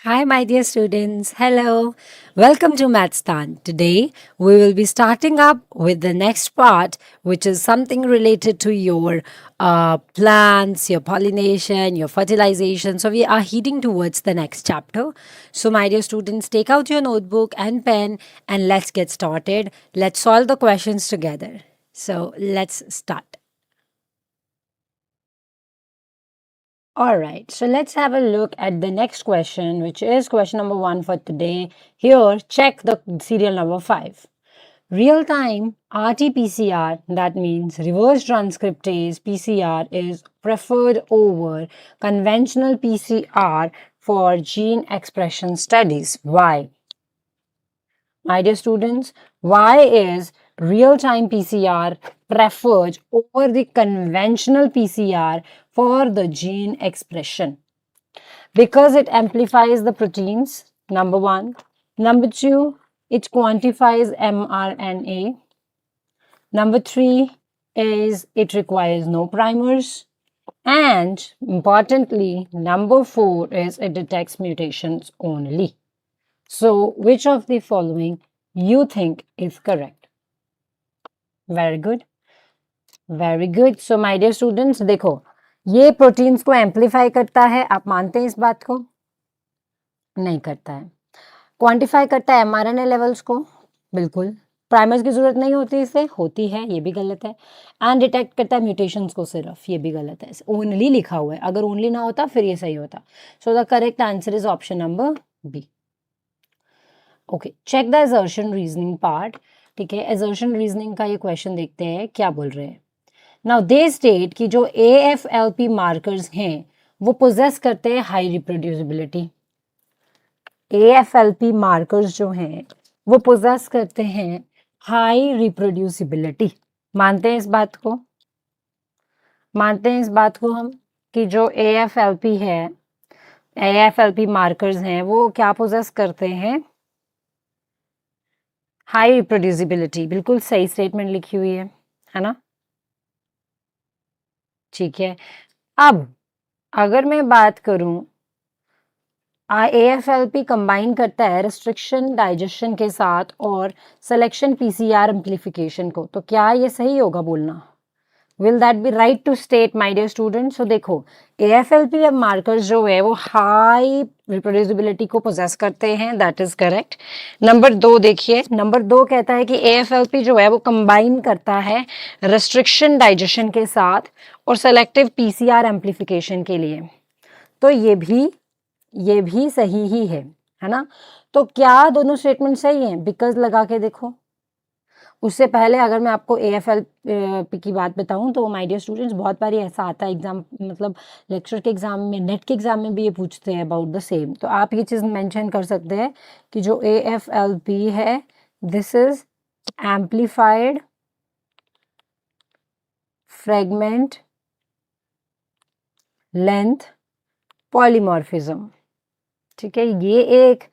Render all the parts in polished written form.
Hi, my dear students. Hello. Welcome to Mathstan. Today, we will be starting up with the next part, which is something related to your plants, your pollination, your fertilization. So, we are heading towards the next chapter. So, my dear students, take out your notebook and pen and let's get started. Let's solve the questions together. So, let's start. All right, so let's have a look at the next question, which is question number 1 for today. Here, check the serial number 5. Real time RT PCR, that means reverse transcriptase PCR, is preferred over conventional PCR for gene expression studies. Why? My dear students, why is real-time PCR preferred over the conventional PCR for the gene expression? Because it amplifies the proteins, number one. Number two, it quantifies mRNA. Number three is it requires no primers. And importantly, number four is it detects mutations only. So, which of the following you think is correct? Very good. Very good. So my dear students, देखो ये proteins को amplify करता है. आप मानते हैं इस बात को? नहीं करता है. क्वांटिफाई करता है एमआरएनए लेवल्स को? बिल्कुल. प्राइमर्स की जरूरत नहीं होती इसे? होती है, ये भी गलत है. एंड डिटेक्ट करता है म्यूटेशंस को सिर्फ, ये भी गलत है. ओनली लिखा हुआ है, अगर ओनली ना होता फिर ये सही होता. So the correct answer is option number B. Okay, check the assertion reasoning part. ठीक है, असर्शन रीजनिंग का ये क्वेश्चन देखते हैं क्या बोल रहे हैं. नाउ दे स्टेट कि जो AFLP मार्कर्स हैं वो पोजेस करते हैं हाई रिप्रोड्यूसिबिलिटी. AFLP मार्कर्स जो हैं वो पोजेस करते हैं हाई रिप्रोड्यूसिबिलिटी. मानते हैं इस बात को? मानते हैं इस बात को हम कि जो AFLP है, AFLP मार्कर्स हैं वो क्या पोजेस करते हैं? High reproducibility. बिल्कुल सही स्टेटमेंट लिखी हुई है ना? ठीक है. अब अगर मैं बात करूं, AFLP कंबाइन करता है रिस्ट्रिक्शन डाइजेशन के साथ और सिलेक्शन PCR एम्प्लीफिकेशन को, तो क्या ये सही होगा बोलना? Will that be right to state my dear students? So देखो, AFLP मार्कर्स जो है वो हाई रिप्रोड्यूसिबिलिटी को पोजेस करते हैं, दैट इज करेक्ट. नंबर 2 देखिए, नंबर 2 कहता है कि AFLP जो है वो कंबाइन करता है रिस्ट्रिक्शन डाइजेशन के साथ और सेलेक्टिव PCR एम्प्लीफिकेशन के लिए. तो ये भी सही ही है ना? तो क्या दोनों स्टेटमेंट सही हैं? बिकॉज लगा के देखो. उससे पहले अगर मैं आपको AFLP की बात बताऊं तो माय डियर स्टूडेंट्स, बहुत बार ऐसा आता है एग्जाम, मतलब लेक्चर के एग्जाम में, नेट के एग्जाम में भी ये पूछते हैं अबाउट द सेम. तो आप ये चीज़ मेंशन कर सकते हैं कि जो AFLP है, this is amplified fragment length polymorphism. ठीक है, ये एक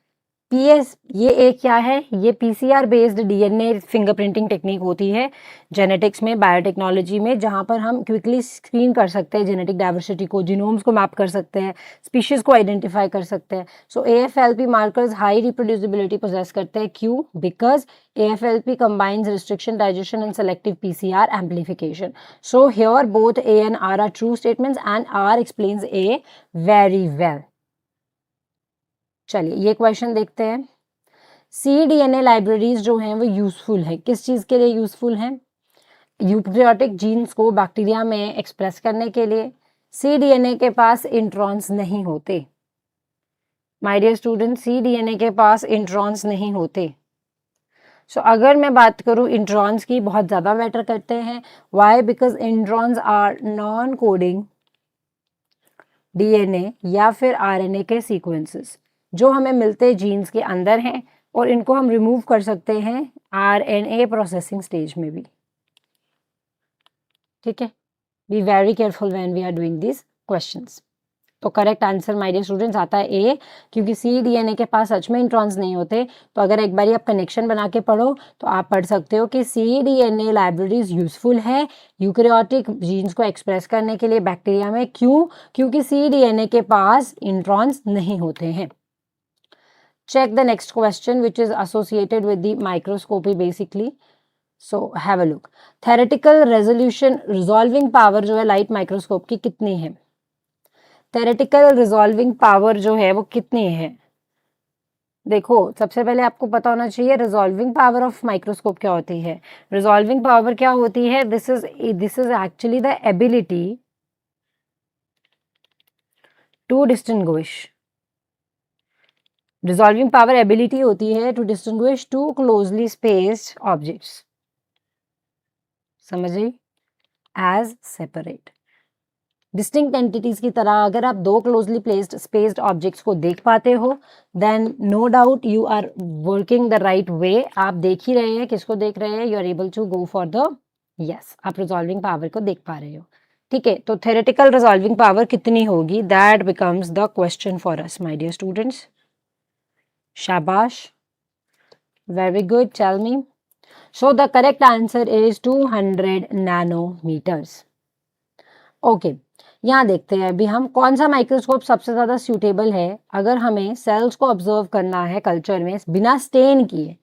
क्या है? ये PCR based DNA fingerprinting technique होती है जेनेटिक्स में, बायोटेक्नोलॉजी में, जहां पर हम क्विकली स्क्रीन कर सकते हैं जेनेटिक डाइवर्सिटी को, जीनोम्स को मैप कर सकते हैं, स्पीशीज को आइडेंटिफाई कर सकते हैं. So AFLP markers high reproducibility possess करते हैं. क्यों? Because AFLP combines restriction digestion and selective PCR amplification. So here both A and R are true statements and R explains A very well. चलिए ये question देखते हैं. cDNA libraries जो हैं वो यूजफुल है. किस चीज के लिए यूजफुल हैं? यूकैरियोटिक जीन्स को बैक्टीरिया में एक्सप्रेस करने के लिए. cDNA के पास इंट्रॉन्स नहीं होते. माय डियर स्टूडेंट, cDNA के पास इंट्रॉन्स नहीं होते. सो अगर मैं बात करूं इंट्रॉन्स की, बहुत ज़्यादा मैटर करते हैं. Why? Because introns are non coding DNA या फिर RNA के सीक्वेंसेस जो हमें मिलते जीन्स के अंदर हैं, और इनको हम रिमूव कर सकते हैं RNA प्रोसेसिंग स्टेज में भी. ठीक है, be very careful when we are doing this questions. तो correct answer my dear students आता है ए, क्योंकि cDNA के पास सच में इंट्रॉन्स नहीं होते. तो अगर एक बार आप कनेक्शन बना के पढ़ो तो आप पढ़ सकते हो कि cDNA लाइब्रेरीज यूजफुल है यूकैरियोटिक जीन्स को एक्सप्रेस करने के लिए बैक्टीरिया में. क्यों? क्योंकि cDNA के पास इंट्रॉन्स नहीं होते हैं. check the next question which is associated with the microscopy basically. So have a look. Theoretical resolution resolving power जो है लाइट माइक्रोस्कोप की कितनी है? theoretical resolving power जो है वो कितनी है? देखो सबसे पहले आपको पता होना चाहिए रिजॉल्विंग पावर ऑफ माइक्रोस्कोप क्या होती है. रिजॉल्विंग पावर क्या होती है? This is actually the ability to distinguish. Resolving power ability होती है to distinguish to closely spaced objects. समझिए? एज सेपरेट डिस्टिंक्ट एंटिटीज की तरह अगर आप दो क्लोजली प्लेस्ड स्पेस्ड ऑब्जेक्ट्स को देख पाते हो then no doubt you are working the right way. आप देख ही रहे हैं. किसको देख रहे हैं? You are able to go for the yes. आप रिजॉल्विंग पावर को देख पा रहे हो. ठीक है, तो थ्योरेटिकल रिजॉल्विंग पावर कितनी होगी? That becomes the question for us my dear students. शाबाश, very good. Tell me. So the correct answer is 200 nanometres. Okay, यहाँ देखते हैं अभी हम कौन सा माइक्रोस्कोप सबसे ज्यादा सूटेबल है अगर हमें सेल्स को ऑब्जर्व करना है कल्चर में बिना स्टेन किए.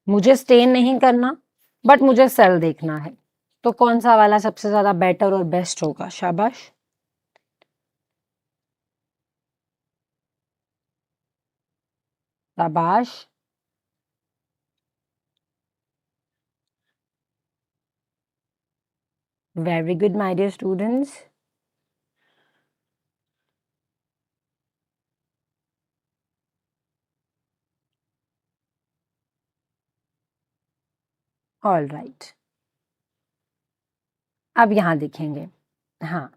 मुझे स्टेन नहीं करना बट मुझे सेल देखना है, तो कौन सा वाला सबसे ज्यादा बेटर और बेस्ट होगा? शाबाश. शाबाश. Very good my dear students. All right. अब यहाँ देखेंगे. हाँ,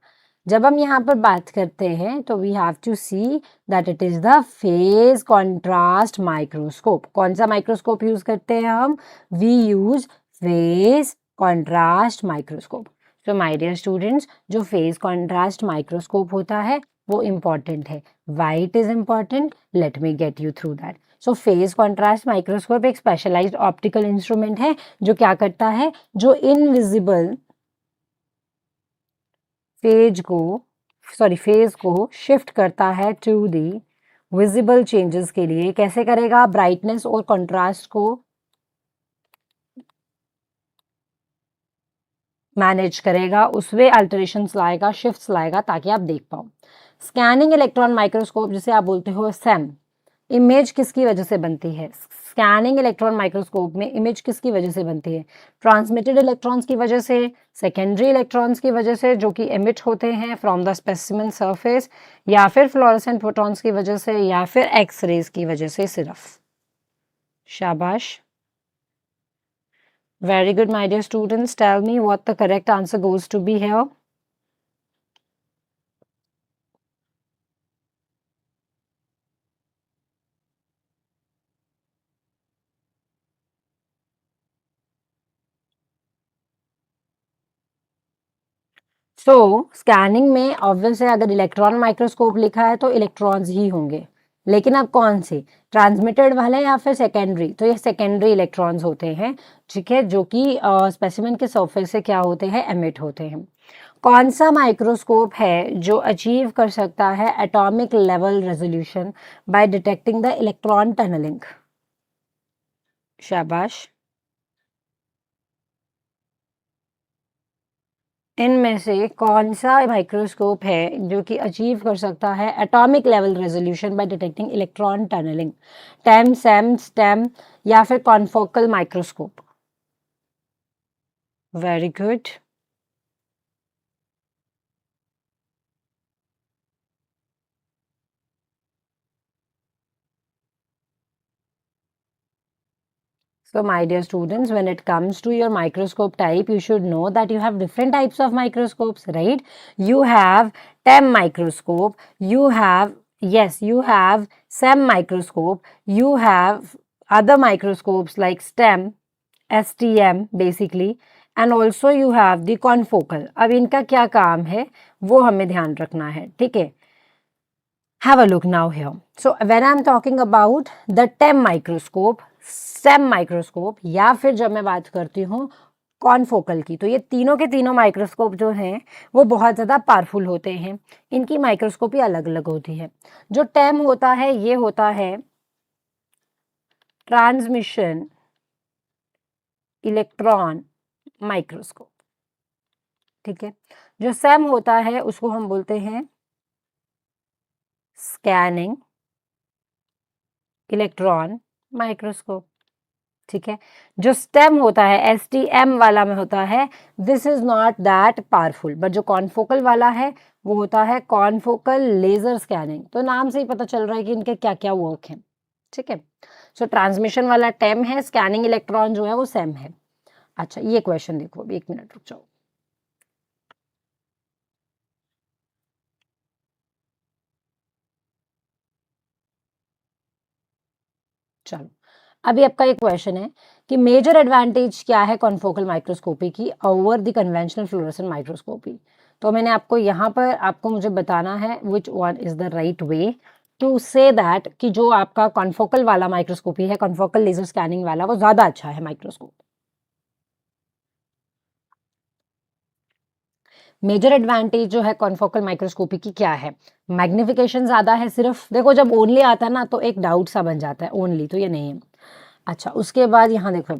जब हम यहाँ पर बात करते हैं तो we have to see that it is the phase contrast microscope. कौन सा माइक्रोस्कोप यूज करते हैं हम? We use phase contrast microscope. तो माय डियर स्टूडेंट्स, जो फेज कॉन्ट्रास्ट माइक्रोस्कोप होता है वो इम्पॉर्टेंट है. Why it is important? Let me get you through that. So phase contrast microscope एक स्पेशलाइज्ड ऑप्टिकल इंस्ट्रूमेंट है जो क्या करता है? जो इनविजिबल फेज को शिफ्ट करता है टू दी विजिबल चेंजेस के लिए. कैसे करेगा? ब्राइटनेस और कंट्रास्ट को मैनेज करेगा, उसमें अल्टरेशंस लाएगा, शिफ्ट्स लाएगा ताकि आप देख पाओ. स्कैनिंग इलेक्ट्रॉन माइक्रोस्कोप जिसे आप बोलते हो सैम, इमेज किसकी वजह से बनती है? स्कैनिंग इलेक्ट्रॉन माइक्रोस्कोप में इमेज किसकी वजह से बनती है? ट्रांसमिटेड इलेक्ट्रॉन्स की वजह से, सेकेंडरी इलेक्ट्रॉन्स की वजह से जो कि एमिट होते हैं फ्रॉम द स्पेसिमेन सरफेस, या फिर फ्लोरेसेंट फोटॉन्स की वजह से, या फिर एक्स रेज की वजह से सिर्फ. शाबाश. Very good, my dear students. Tell me what the correct answer goes to be here. So, scanning में ऑब्वियस है अगर इलेक्ट्रॉन माइक्रोस्कोप लिखा है तो इलेक्ट्रॉन्स ही होंगे, लेकिन अब कौन से? ट्रांसमिटेड वाले या फिर सेकेंडरी? तो ये सेकेंडरी इलेक्ट्रॉन्स होते हैं, ठीक है, जो कि स्पेसिमेन के सरफेस से क्या होते हैं? एमिट होते हैं. कौन सा माइक्रोस्कोप है जो अचीव कर सकता है atomic level resolution by detecting the electron tunnelling? शाबाश. इनमें से कौन सा माइक्रोस्कोप है जो कि अचीव कर सकता है atomic level resolution by detecting electron tunnelling? TEM, SEM, STEM या फिर confocal microscope? Very good. So, my dear students, when it comes to your microscope type, you should know that you have different types of microscopes, right? You have TEM microscope, you have, yes, you have SEM microscope, you have other microscopes like STEM, STM basically, and also you have the confocal. अब इनका क्या काम है वो हमें ध्यान रखना है, ठीक है? Have a look now here. So when I'm talking about the TEM microscope, SEM microscope या फिर जब मैं बात करती हूँ कॉन्फोकल की, तो ये तीनों के तीनों माइक्रोस्कोप जो हैं वो बहुत ज़्यादा पावरफुल होते हैं. इनकी माइक्रोस्कोपी अलग अलग होती है. जो टेम होता है ये होता है ट्रांसमिशन इलेक्ट्रॉन माइक्रोस्कोप। ठीक है, जो सेम होता है उसको हम बोलते हैं स्कैनिंग इलेक्ट्रॉन माइक्रोस्कोप। ठीक है, जो स्टेम होता है STM वाला में होता है, this is not that powerful, but जो कॉन्फोकल वाला है वो होता है कॉन्फोकल लेजर स्कैनिंग। तो नाम से ही पता चल रहा है कि इनके क्या क्या वर्क है। ठीक है, सो ट्रांसमिशन वाला टेम है, स्कैनिंग इलेक्ट्रॉन जो है वो सेम है। अच्छा, ये क्वेश्चन देखो, अभी 1 मिनट रुक जाओ। चलो, अभी आपका एक क्वेश्चन है कि मेजर एडवांटेज क्या है कॉन्फोकल माइक्रोस्कोपी की over the conventional fluorescent microscopy. तो मैंने आपको यहाँ पर आपको मुझे बताना है which one is the right way to say that कि जो आपका कॉन्फोकल वाला माइक्रोस्कोपी है, कॉन्फोकल लेजर स्कैनिंग वाला, वो ज्यादा अच्छा है माइक्रोस्कोप। मेजर एडवांटेज जो है कॉन्फोकल माइक्रोस्कोपी की क्या है? मैग्निफिकेशन ज्यादा है। सिर्फ देखो, जब ओनली आता है ना तो एक डाउट सा बन जाता है, ओनली तो ये नहीं है। अच्छा, उसके बाद यहाँ देखो,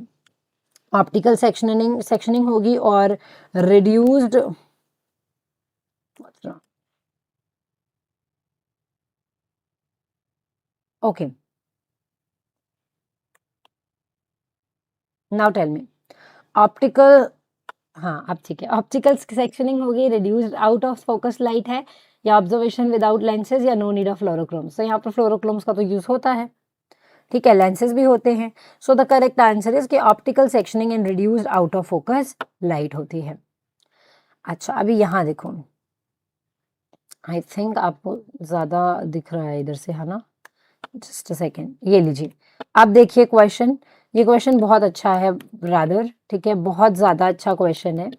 ऑप्टिकल सेक्शनिंग होगी और reduced okay, now tell me optical. हाँ, अब ठीक है, ऑप्टिकल सेक्शनिंग होगी, reduced out of focus light है, या ऑब्जर्वेशन विदाउट लेंसेज, या नो नीड ऑफ फ्लोरोक्रोम्स। तो यहाँ पर फ्लोरोक्रोम्स का तो यूज होता है। ठीक है, लेंसेज भी होते हैं। So the correct answer is कि optical sectioning and reduced out of focus light होती है। अच्छा, अभी यहाँ देखो, आई थिंक आपको ज्यादा दिख रहा है इधर से, है ना? जस्ट अ सेकेंड, ये लीजिए, आप देखिए क्वेश्चन। ये क्वेश्चन बहुत अच्छा है रादर, ठीक है, बहुत ज्यादा अच्छा क्वेश्चन है।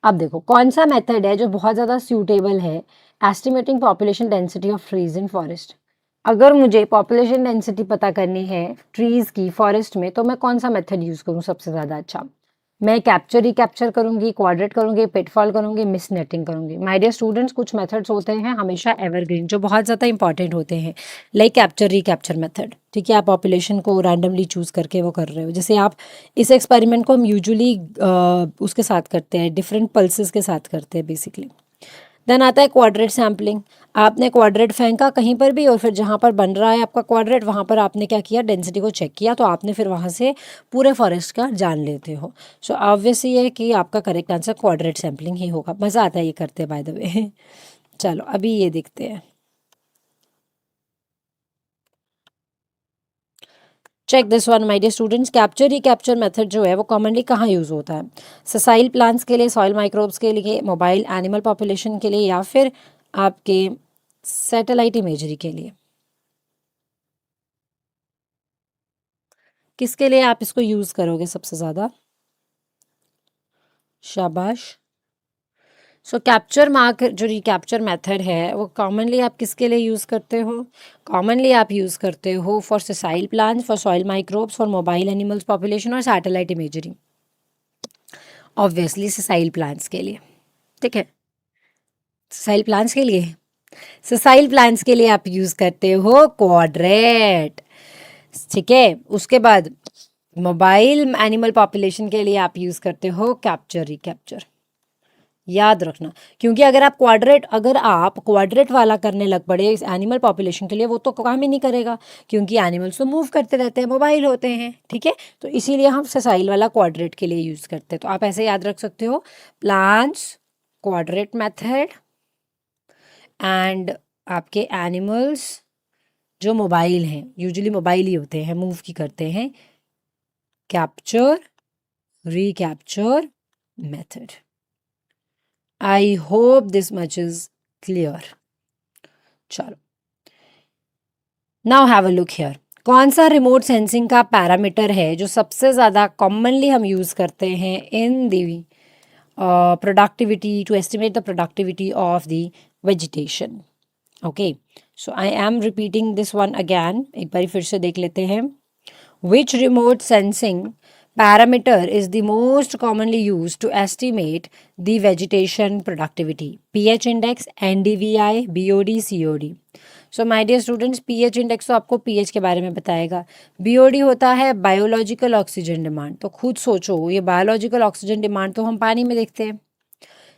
अब देखो, कौन सा मेथड है जो बहुत ज्यादा सूटेबल है estimating population density of trees in forest. अगर मुझे पॉपुलेशन डेंसिटी पता करनी है ट्रीज की फॉरेस्ट में, तो मैं कौन सा मेथड यूज करूं सबसे ज्यादा अच्छा? मैं कैप्चर रिकैप्चर करूंगी, क्वाड्रेट करूंगी, पिटफॉल करूंगी, मिस नेटिंग करूंगी। माय डियर स्टूडेंट्स, कुछ मेथड्स होते हैं हमेशा एवरग्रीन, जो बहुत ज़्यादा इंपॉर्टेंट होते हैं, लाइक कैप्चर रिकैप्चर मेथड। ठीक है, आप पॉपुलेशन को रैंडमली चूज करके वो कर रहे हो। जैसे आप इस एक्सपेरिमेंट को हम यूजुअली उसके साथ करते हैं, डिफरेंट पल्सेस के साथ करते हैं बेसिकली। देन आता है क्वाड्रेट सैम्पलिंग। आपने क्वाड्रेट फेंका कहीं पर भी, और फिर जहाँ पर बन रहा है आपका क्वाड्रेट, वहाँ पर आपने क्या किया, डेंसिटी को चेक किया, तो आपने फिर वहाँ से पूरे फॉरेस्ट का जान लेते हो। सो ऑब्वियस ये है कि आपका करेक्ट आंसर क्वाड्रेट सैम्पलिंग ही होगा। मज़ा आता है ये करते बाय द वे। चलो, अभी ये देखते हैं। Check this one my dear students, capture recapture method जो है वो कॉमनली कहाँ यूज़ होता है? ससाइल प्लांट्स के लिए, सॉइल माइक्रोब्स के लिए, मोबाइल एनिमल पॉपुलेशन के लिए, या फिर आपके सैटेलाइट इमेजरी के लिए? किसके लिए आप इसको यूज करोगे सबसे ज्यादा? शाबाश। सो कैप्चर मार्क जो रिकैप्चर मेथड है वो कॉमनली आप किसके लिए यूज करते हो? कॉमनली आप यूज करते हो for sessile plants, for soil microbes, for mobile animals population और satellite imagery. Obviously sessile plants के लिए। ठीक है, ससाइल प्लांट्स के लिए, ससाइल प्लांट्स के लिए आप यूज करते हो क्वाड्रेट। ठीक है, उसके बाद मोबाइल एनिमल पॉपुलेशन के लिए आप यूज करते हो कैप्चर रिकैप्चर। याद रखना, क्योंकि अगर आप क्वाड्रेट वाला करने लग पड़े इस एनिमल पॉपुलेशन के लिए, वो तो काम ही नहीं करेगा, क्योंकि एनिमल्स तो मूव करते रहते हैं, मोबाइल होते हैं। ठीक है, तो इसीलिए हम ससाइल वाला क्वाड्रेट के लिए यूज करते हैं। तो आप ऐसे याद रख सकते हो, प्लांट्स क्वाड्रेट मेथड, एंड आपके एनिमल्स जो मोबाइल हैं, यूजुअली मोबाइल ही होते हैं, मूव की करते हैं, capture recapture method. I hope this much is clear. चलो, now have a look here. कौन सा रिमोट सेंसिंग का पैरामीटर है जो सबसे ज़्यादा कॉमनली हम यूज़ करते हैं in the productivity, to estimate the productivity of the vegetation? Okay, so I am repeating this one again, एक बार फिर से देख लेते हैं। Which remote sensing parameter is the most commonly used to estimate the vegetation productivity? pH index, NDVI, BOD, COD? So my dear students, pH index तो आपको pH के बारे में बताएगा। बीओडी होता है बायोलॉजिकल ऑक्सीजन डिमांड। तो खुद सोचो, ये बायोलॉजिकल ऑक्सीजन डिमांड तो हम पानी में देखते हैं।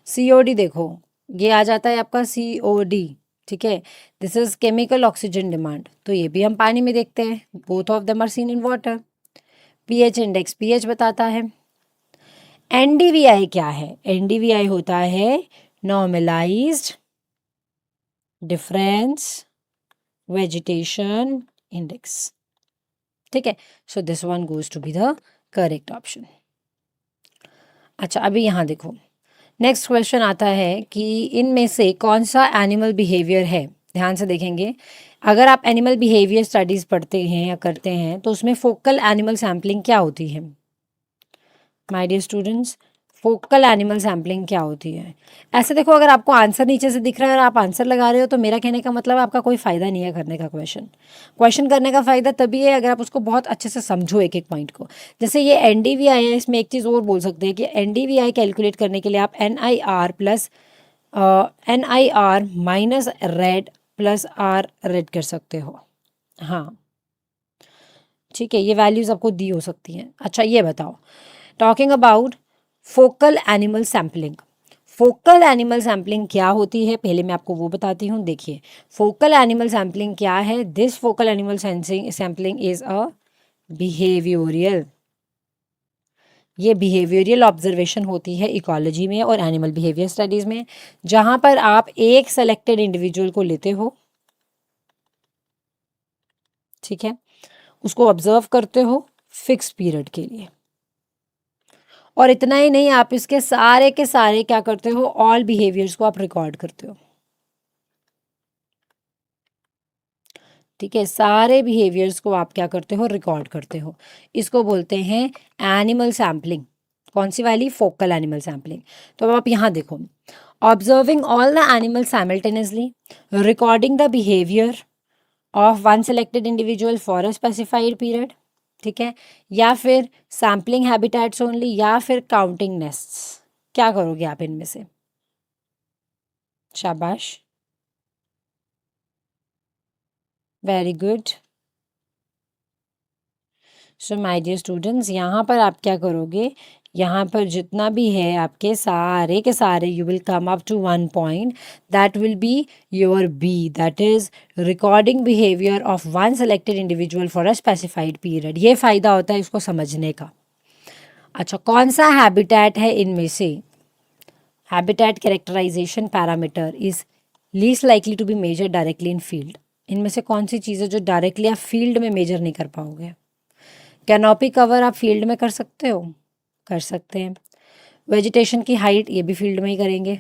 सीओडी देखो, ये आ जाता है आपका सीओडी, ठीक है, this is chemical oxygen demand, तो ये भी हम पानी में देखते हैं। Both of them are seen in water. PH index pH बताता है। एनडीवीआई क्या है? एनडीवीआई होता है नॉर्मलाइज्ड डिफरेंस वेजिटेशन इंडेक्स, ठीक है। So this one goes to be the correct option. अच्छा, अभी यहाँ देखो, नेक्स्ट क्वेश्चन आता है कि इनमें से कौन सा एनिमल बिहेवियर है। ध्यान से देखेंगे, अगर आप एनिमल बिहेवियर स्टडीज पढ़ते हैं या करते हैं तो उसमें फोकल एनिमल सैम्पलिंग क्या होती है my dear students? Focal animal sampling क्या होती है? ऐसे देखो, अगर आपको आंसर नीचे से दिख रहा है और आप आंसर लगा रहे हो तो मेरा कहने का मतलब आपका कोई फ़ायदा नहीं है करने का। क्वेश्चन करने का फ़ायदा तभी है अगर आप उसको बहुत अच्छे से समझो एक एक पॉइंट को। जैसे ये एनडीवीआई है, इसमें एक चीज़ और बोल सकते हैं कि एनडीवीआई कैलकुलेट करने के लिए आप NIR plus NIR minus red plus R red कर सकते हो। हाँ, ठीक है, ये वैल्यूज़ आपको दी हो सकती हैं। अच्छा, ये बताओ, talking about focal animal sampling. Focal animal sampling क्या होती है, पहले मैं आपको वो बताती हूँ। देखिए, फोकल एनिमल सैम्पलिंग क्या है? This focal animal sampling is a behavioural, ये बिहेवियरल ऑब्जर्वेशन होती है इकोलॉजी में और एनिमल बिहेवियर स्टडीज में, जहां पर आप एक सेलेक्टेड इंडिविजुअल को लेते हो, ठीक है, उसको ऑब्जर्व करते हो फिक्स पीरियड के लिए, और इतना ही नहीं, आप इसके सारे के सारे क्या करते हो, ऑल बिहेवियर्स को आप रिकॉर्ड करते हो, ठीक है, सारे बिहेवियर्स को आप क्या करते हो, रिकॉर्ड करते हो। इसको बोलते हैं एनिमल सैम्पलिंग। कौन सी वाली? Focal animal sampling. तो अब आप यहाँ देखो, observing all the animal simultaneously, recording the behaviour of one selected individual for a specified period, ठीक है, या फिर सैम्पलिंग हैबिटेट्स ओनली, या फिर काउंटिंग नेस्ट्स। क्या करोगे आप इनमें से? शाबाश, very good. So my dear students, यहाँ पर आप क्या करोगे, यहाँ पर जितना भी है आपके सारे के सारे, you will come up to one point that will be your B, that is recording behaviour of one selected individual for a specified period. ये फ़ायदा होता है इसको समझने का। अच्छा, कौन सा हैबिटेट है इनमें से? Habitat characterisation parameter is least likely to be measure directly in field. इनमें से कौन सी चीज़ें जो डायरेक्टली आप फील्ड में मेजर नहीं कर पाओगे? कैनोपी कवर आप फील्ड में कर सकते हो, कर सकते हैं। वेजिटेशन की हाइट, ये भी फील्ड में ही करेंगे,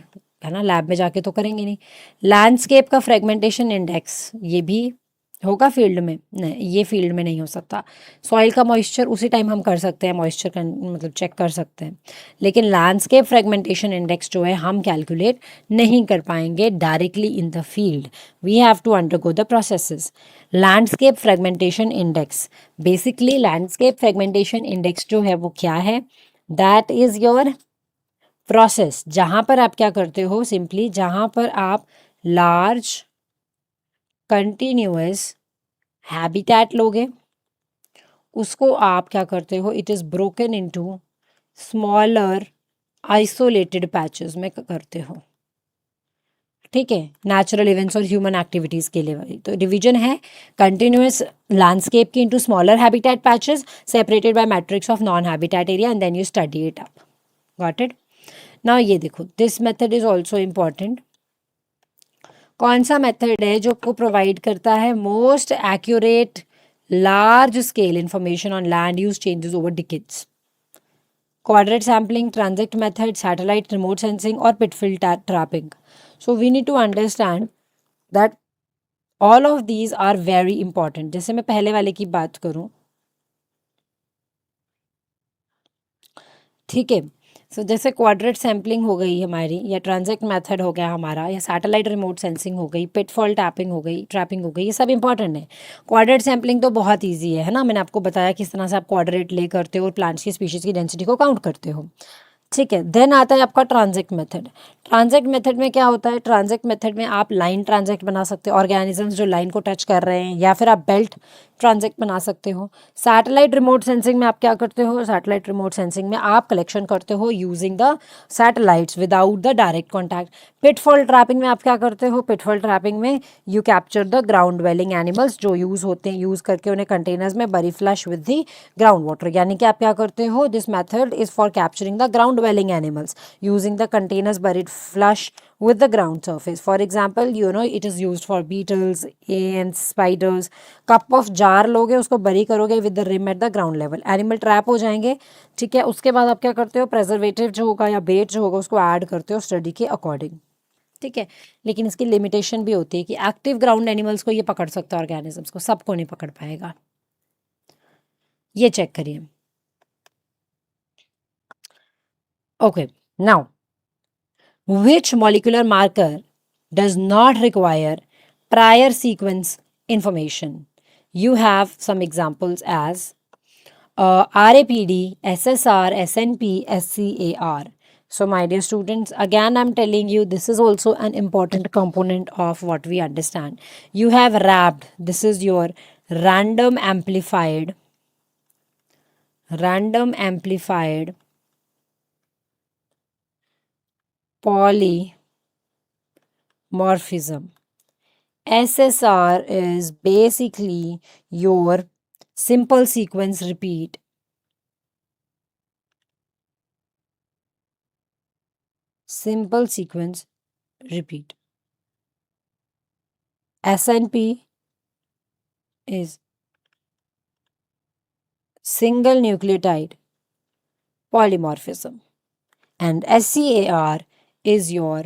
है ना, लैब में जाके तो करेंगे नहीं। लैंडस्केप का फ्रेगमेंटेशन इंडेक्स, ये भी होगा फील्ड में? नहीं, ये फील्ड में नहीं हो सकता। सॉइल का मॉइस्चर उसी टाइम हम कर सकते हैं, मॉइस्चर का मतलब चेक कर सकते हैं, लेकिन लैंडस्केप फ्रेगमेंटेशन इंडेक्स जो है हम कैलकुलेट नहीं कर पाएंगे directly in the field. We have to undergo the processes. Landscape fragmentation index, basically landscape fragmentation index जो है वो क्या है? दैट इज योर प्रोसेस, जहाँ पर आप क्या करते हो, सिंपली जहाँ पर आप लार्ज कंटिन्यूअस हैबिटेट लोगे, उसको आप क्या करते हो, it is broken into smaller isolated patches में करते हो, ठीक है, नेचुरल इवेंट्स और ह्यूमन एक्टिविटीज़ के लिए। तो डिवीजन है कंटिन्यूअस लैंडस्केप की into smaller habitat patches separated by matrix of non habitat area and then you study it up. Got it? Now ये देखो, this method is also important. कौन सा मेथड है जो आपको प्रोवाइड करता है most accurate large scale information on land use changes over decades? Quadrat sampling, transect method, satellite remote sensing और pitfall trapping. So we need to understand that all of these are very important. जैसे मैं पहले वाले की बात करूं, ठीक है, सो जैसे क्वाड्रेट सैम्पलिंग हो गई हमारी, या ट्रांजेक्ट मेथड हो गया हमारा, या सैटेलाइट रिमोट सेंसिंग हो गई, पिटफॉल टैपिंग हो गई, ट्रैपिंग हो गई, ये सब इंपॉर्टेंट है। क्वाड्रेट सैम्पलिंग तो बहुत ईजी है ना, मैंने आपको बताया किस तरह से आप क्वाड्रेट ले करते हो और प्लांट्स की स्पीशीज़ की डेंसिटी को काउंट करते हो। ठीक है। देन आता है आपका ट्रांजेक्ट मेथड। ट्रांजेक्ट मेथड में क्या होता है, ट्रांजेक्ट मेथड में आप लाइन ट्रांजेक्ट बना सकते हो, ऑर्गेनिजम्स जो लाइन को टच कर रहे हैं, या फिर आप बेल्ट ट्रांजेक्ट बना सकते हो। सैटेलाइट रिमोट सेंसिंग में आप क्या करते हो, सैटेलाइट रिमोट सेंसिंग में आप कलेक्शन करते हो using the satellites without the direct contact. Pitfall trapping में आप क्या करते हो, पिटफॉल ट्रैपिंग में you capture the ground dwelling animals जो यूज होते हैं, यूज करके उन्हें कंटेनर्स में bury flush with the ground water. यानी कि आप क्या करते हो, this method is for capturing the ground dwelling animals using the containers buried flush with the ground surface. For example, it is used for beetles, ants, spiders. Cup of jar लोगे, उसको bury करोगे with the rim at the ground level, animal trap हो जाएंगे। ठीक है, उसके बाद आप क्या करते हो, प्रेजर्वेटिव जो होगा या बेट जो होगा उसको ऐड करते हो स्टडी के अकॉर्डिंग। ठीक है, लेकिन इसकी लिमिटेशन भी होती है कि एक्टिव ग्राउंड एनिमल्स को ये पकड़ सकता है, ऑर्गेनिजम्स को सबको नहीं पकड़ पाएगा। ये चेक करिए। Okay, now which molecular marker does not require prior sequence information? You have some examples as RAPD, SSR, SNP, SCAR. So, my dear students, again I'm telling you this is also an important component of what we understand. You have RAPD, this is your random amplified polymorphism. SSR is basically your simple sequence repeat. SNP is single nucleotide polymorphism. And SCAR is your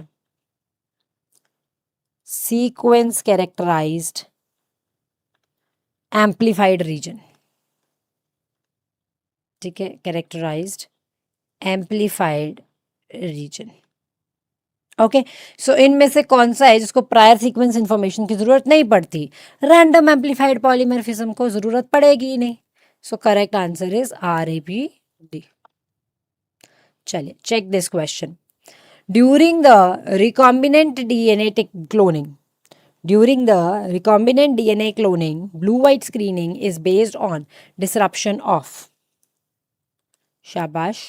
sequence characterized amplified region. ठीक है, characterized amplified region. Okay, सो इनमें से कौन सा है जिसको prior sequence information की जरूरत नहीं पड़ती? रैंडम एम्पलीफाइड पॉलीमॉर्फिज्म को जरूरत पड़ेगी ही नहीं। So correct answer is RAPD. चलिए, check this question. During the recombinant DNA cloning, blue-white screening is based on disruption of. Shabash.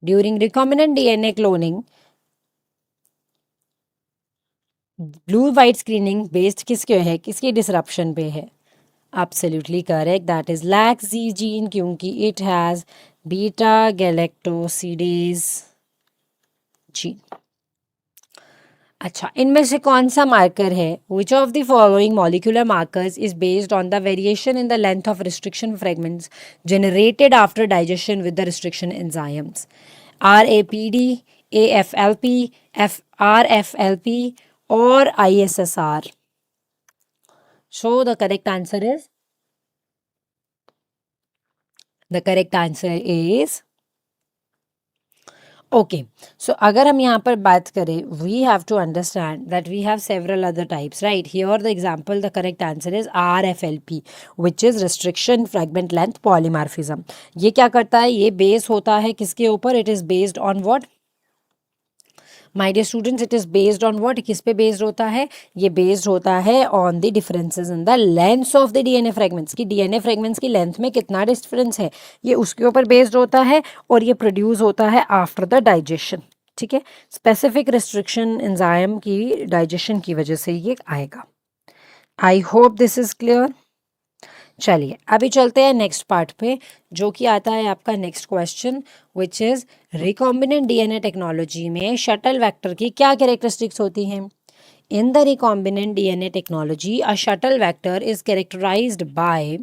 During recombinant DNA cloning, blue-white screening based किसके है, किसकी disruption पे है? Absolutely correct. That is LAC-Z gene क्योंकि it has beta galactosidase gene. अच्छा, इनमें से कौन सा मार्कर है? Which of the following molecular markers is based on the variation in the length of restriction fragments generated after digestion with the restriction enzymes? RAPD, AFLP, RFLP or ISSR? So the correct answer is okay. So अगर हम यहाँ पर बात करें, we have to understand that we have several other types, right? Here the example, the correct answer is RFLP, which is restriction fragment length polymorphism. ये क्या करता है? ये बेस होता है किसके ऊपर? It is based on what my dear students? It is based on what? किस पे बेस्ड होता है? ये बेस्ड होता है on the differences in the lengths of the DNA fragments, की DNA फ्रेगमेंट्स की लेंथ में कितना डिफरेंस है, ये उसके ऊपर बेस्ड होता है, और ये प्रोड्यूस होता है आफ्टर द डाइजेशन। ठीक है, स्पेसिफिक रिस्ट्रिक्शन एंजाइम की डाइजेशन की वजह से ये आएगा। आई होप दिस इज क्लियर। चलिए, अभी चलते हैं नेक्स्ट पार्ट पे, जो कि आता है आपका next question, which is recombinant DNA technology में शटल वेक्टर की क्या कैरेक्टरिस्टिक्स होती हैं? In the recombinant DNA technology, a shuttle vector is characterized by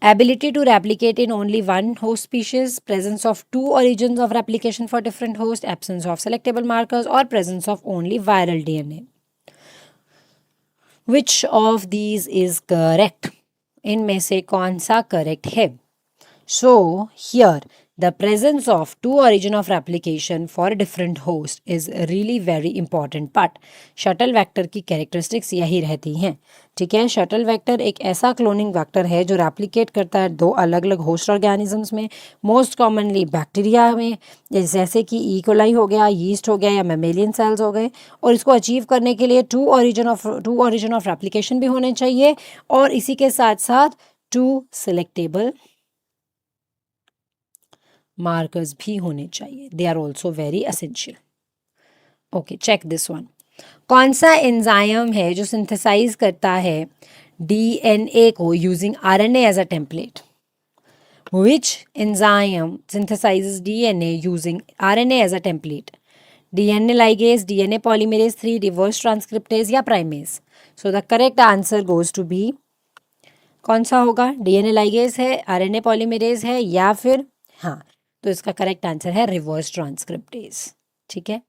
ability to replicate in only one host species, presence of two origins of replication for different hosts, absence of selectable markers, or presence of only viral DNA. Which of these is correct? इनमें से कौन सा correct है? So here the presence of two origin of replication for different host is really very important part. Shuttle vector की characteristics यही रहती हैं, ठीक है। शटल वेक्टर एक ऐसा क्लोनिंग वेक्टर है जो रेप्लिकेट करता है दो अलग अलग होस्ट ऑर्गेनिजम्स में, मोस्ट कॉमनली बैक्टीरिया में, जैसे कि इकोलाई हो गया, यीस्ट हो गया या मेमेलियन सेल्स हो गए। और इसको अचीव करने के लिए टू ऑरिजिन ऑफ रेप्लिकेशन भी होने चाहिए और इसी के साथ साथ टू सिलेक्टेबल मार्कर्स भी होने चाहिए, they are also very essential. Okay, check this one. कौन सा एंजाइम है जो सिंथेसाइज करता है डीएनए को using RNA as a template? Which enzyme synthesizes DNA using RNA as a template? DNA ligase, DNA polymerase 3, reverse transcriptase या primase? So the correct answer goes to be कौन सा होगा? DNA ligase है, RNA polymerase है या फिर हाँ, तो इसका करेक्ट आंसर है रिवर्स ट्रांसक्रिप्टेज, ठीक है।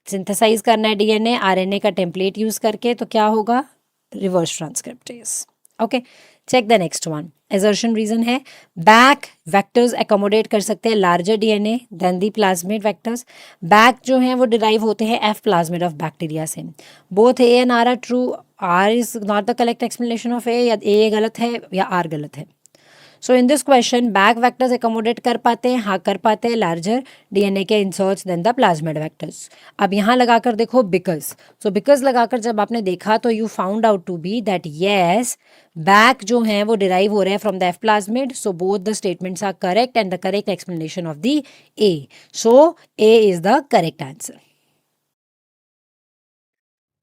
सिंथेसाइज करना है डीएनए आरएनए का टेम्पलेट यूज करके, तो क्या होगा? Reverse transcriptase. Okay, check the next one. Assertion reason है बैक वेक्टर्स एकोमोडेट कर सकते हैं larger DNA than the plasmid vectors. BAC जो हैं वो डिराइव होते हैं एफ प्लाज्मिड ऑफ बैक्टीरिया से। Both A and R true, R is not the correct explanation of ए, या ए गलत है या आर गलत है। So in this question BAC vectors accommodate कर पाते हैं, हाँ कर पाते हैं लार्जर डीएनए के inserts than the plasmid vectors. अब यहाँ लगाकर देखो बिकॉज, सो बिकॉज लगाकर जब आपने देखा तो you found out to be that yes BAC जो हैं वो डिराइव हो रहे हैं from the F plasmid, so both the statements are correct and the correct explanation of the A, so A is the correct answer.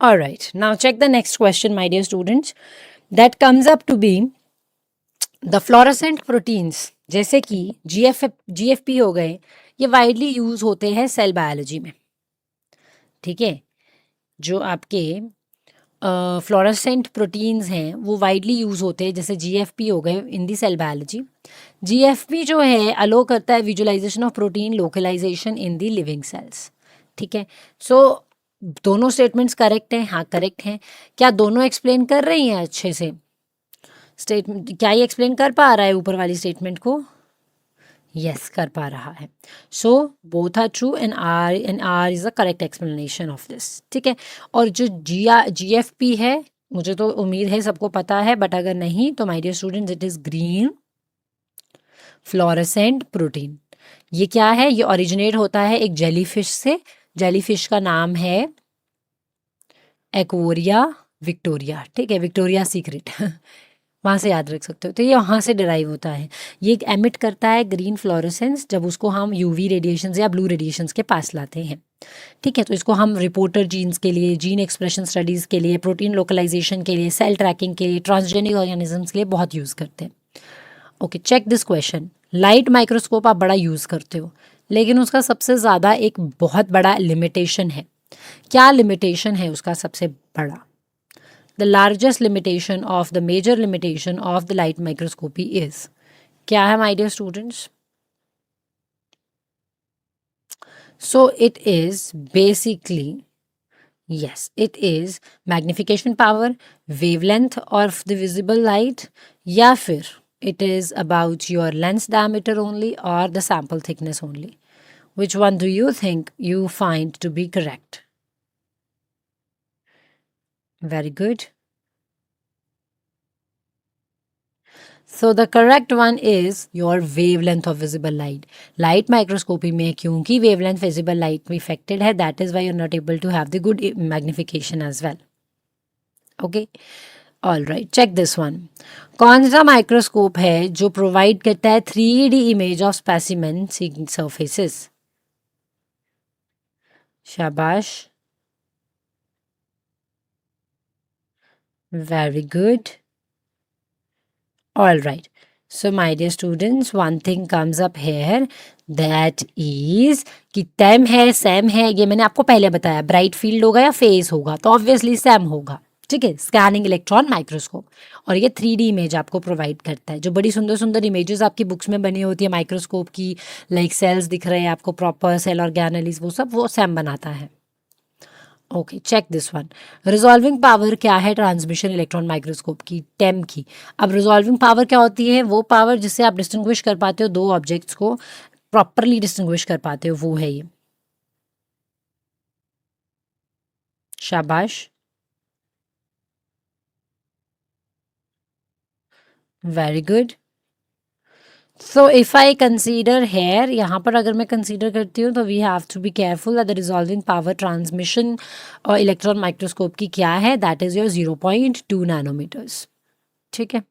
Alright, now check the next question, my dear students. That comes up to be the fluorescent proteins जैसे कि GFP हो गए, ये widely use होते हैं cell biology में, ठीक है। जो आपके फ्लोरोसेंट प्रोटीन्स हैं वो वाइडली यूज होते हैं, जैसे जीएफपी हो गए in the cell biology. GFP जो है अलो करता है visualization of protein localization in the living cells, ठीक है। सो दोनों स्टेटमेंट्स करेक्ट हैं, हाँ करेक्ट हैं। क्या दोनों एक्सप्लेन कर रही हैं अच्छे से स्टेटमेंट? क्या ये एक्सप्लेन कर पा रहा है ऊपर वाली स्टेटमेंट को? यस, कर पा रहा है। So both R true and R is the correct explanation of this, ठीक है। और जो जीएफपी है, मुझे तो उम्मीद है सबको पता है, बट अगर नहीं तो my dear students it is green fluorescent protein. ये क्या है? ये ओरिजिनेट होता है एक जेलीफिश से, जेलीफिश का नाम है एक्वोरिया विक्टोरिया, ठीक है, विक्टोरिया सीक्रेट वहाँ से याद रख सकते हो। तो ये वहाँ से डिराइव होता है, ये एमिट करता है ग्रीन फ्लोरेसेंस जब उसको हम यूवी रेडिएशंस या ब्लू रेडिएशंस के पास लाते हैं, ठीक है। तो इसको हम रिपोर्टर जीन्स के लिए, जीन एक्सप्रेशन स्टडीज़ के लिए, प्रोटीन लोकलाइजेशन के लिए, सेल ट्रैकिंग के लिए, ट्रांसजेनिक ऑर्गेनिजम्स के लिए बहुत यूज़ करते हैं। Okay, check this question. Light microscope आप बड़ा यूज़ करते हो, लेकिन उसका सबसे ज़्यादा एक बहुत बड़ा लिमिटेशन है। क्या लिमिटेशन है उसका सबसे बड़ा? The largest limitation of the major limitation of the light microscopy is, क्या है my dear students? So it is basically, yes, it is magnification power, wavelength of the visible light, या फिर it is about your lens diameter only or the sample thickness only. Which one do you think you find to be correct? Very good. So the correct one is your wavelength of visible light. Light microscopy में क्योंकि wavelength visible light में affected है, that is why you're not able to have the good magnification as well. Okay, all right, check this one. कौन सा microscope है जो provide करता है 3D image of specimen surfaces? शाबाश, very good. All right. So my dear students, one thing comes up here, that is कि टेम है, Sam है, ये मैंने आपको पहले बताया। ब्राइट फील्ड होगा या फेज होगा, तो ऑब्वियसली सैम होगा, ठीक है। स्कैनिंग इलेक्ट्रॉन माइक्रोस्कोप, और ये 3D इमेज आपको प्रोवाइड करता है। जो बड़ी सुंदर सुंदर इमेजेस आपकी बुक्स में बनी होती है माइक्रोस्कोप की, लाइक सेल्स दिख रहे हैं आपको प्रॉपर सेल ऑर्गेनेलिस, वो सब वो सैम बनाता है। Okay, check this one. Resolving power क्या है ट्रांसमिशन इलेक्ट्रॉन माइक्रोस्कोप की? टेम की। अब रिजॉल्विंग पावर क्या होती है? वो पावर जिससे आप डिस्टिंग्विश कर पाते हो दो ऑब्जेक्ट्स को, प्रॉपरली डिस्टिंग्विश कर पाते हो, वो है ये। शाबाश, very good. So if I consider here, यहाँ पर अगर मैं कंसीडर करती हूँ तो we have to be careful that the resolving power transmission और इलेक्ट्रॉन माइक्रोस्कोप की क्या है? That is your 0.2 nanometres. ठीक है,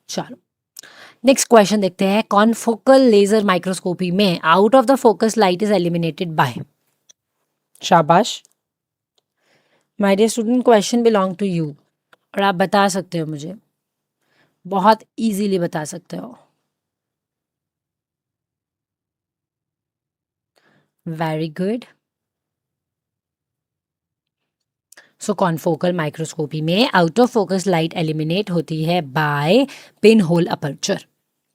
चलो नेक्स्ट क्वेश्चन देखते हैं। कॉन्फोकल लेजर माइक्रोस्कोपी में out of the focus light is eliminated by. शाबाश, my dear student, question belong to you और आप बता सकते हो मुझे, बहुत इजीली बता सकते हो। Very good. So confocal microscopy में out of focus light eliminate होती है बाय पिन होल अपर्चर।